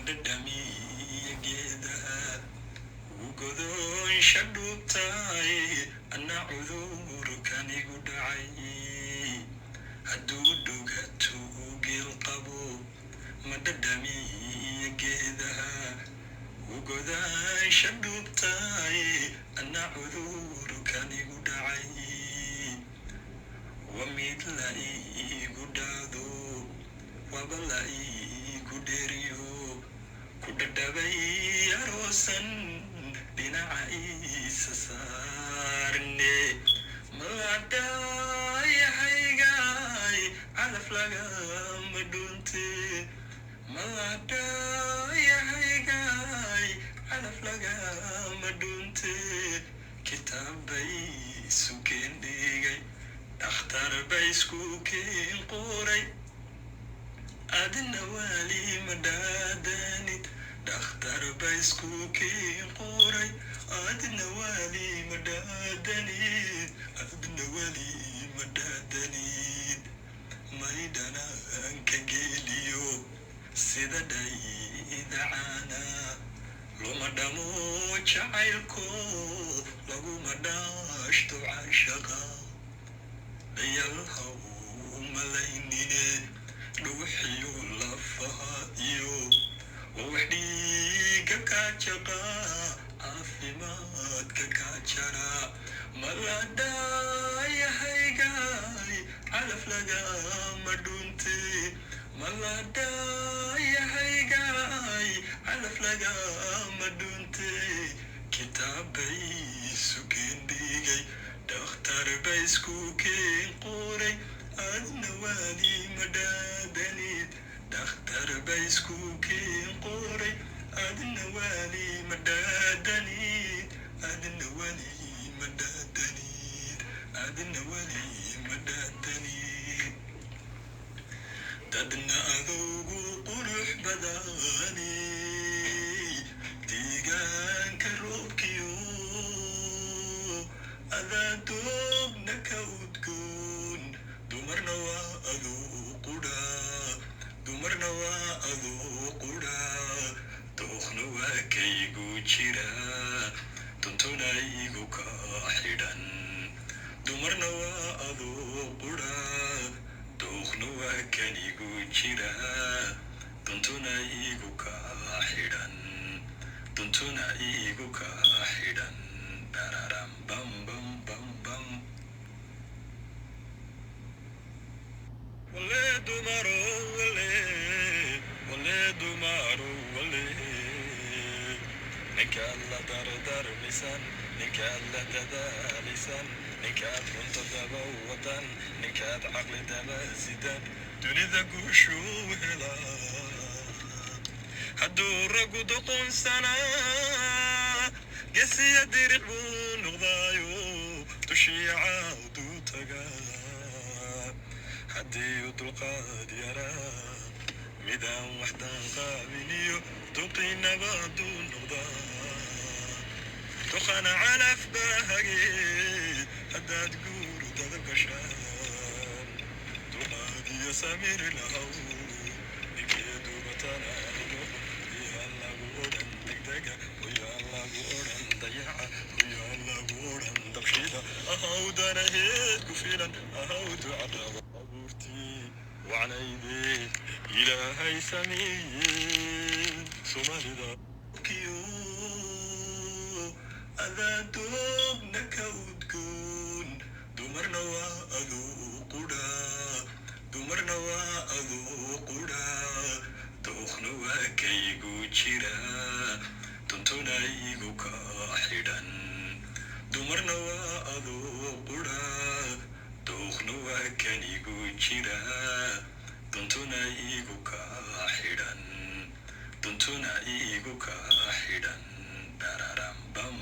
madadami geedaha ugodon shadubtay ana cudurkanigu dhacay hadduu dhugato geel qabo madadami geedaha ugodan shadubtay ana cudurkanigu dhacay wamid la igu dhado wabala igu dheriyo kudhadhabay aroosan dhinaca isa saarne maladhayahaygaay calaf lagama dhunte maladhayahaygaay calaf lagama dhunte kitaab bay isu keen dhigay dhakhtar bay isku keen qoray adna wali madaadanid dhakhtar bay isku keen qoray adna wali madaadanid adna wali madaadanid maydhanaan ka geeliyo sida dhaydacaana luma dhamo jacaylko laguma dhaashto caashaqa dayalhaw malaynine dhuuxiyo lafaha iyo wax dhiiga kaa jaqa caafimaadka kaa jara maladhayahaygaay calaf lagama dhunte maladhayahaygaay calaf lagama dhunte kitaab bay isu keen dhigay dhakhtar bay isku keen qoray adna wali madaadanid dhakhtar bay isku keen qoray adna wali madaadanid adna wali madaadanid adna wali madaadanid dadna adoogu qurux badani deegaanka roobkiyo adaa doogna ka udgoon dumarna waa adoo qudha dumarna waa adoo qudha dookhna waa kaygu jira duntuna igu ka xidhan dumarna waa adoo qudha dookhna waa kanigu jira duntuna igu ka xidhan duntuna igu ka xidhan dararam bam bam bam bam wale dumaro wale dumaro wale ninkaad la dardarmisan ninkaad la dadaalisan ninkaad runta daba wadan ninkaad caqli daba sidan dunida guushuu helaa hadduu ragu doqonsanaa gesiya diric buu noqdaayo dushiya caawduu tagaa haddii u dulqaad yaraa midaan waxdan qaabiliyo duqiinabaaduu noqdaa duqana calaf baa hagee haddaad guuru dada gashaan duqaadiyo samir lahaw ninkeedubatana uyaan lagu odhan degdega uyaan lagu odhan dayaca uyaan lagu odhan dabshida ahawdana heed ku filan ahawdu cadhaba abuurtii wacnaydee ilaahay sameeyeen soomaalida adaa doogna ka udgoon dumarna waa adoo qudha dumarna waa adoo qudha dookhna waa kaygu jira duntuna igu ka xidhan dumarna waa adoo qudha dookhna waa kanigu jira duntuna igu ka xidhan duntuna igu ka xidhan dararam bam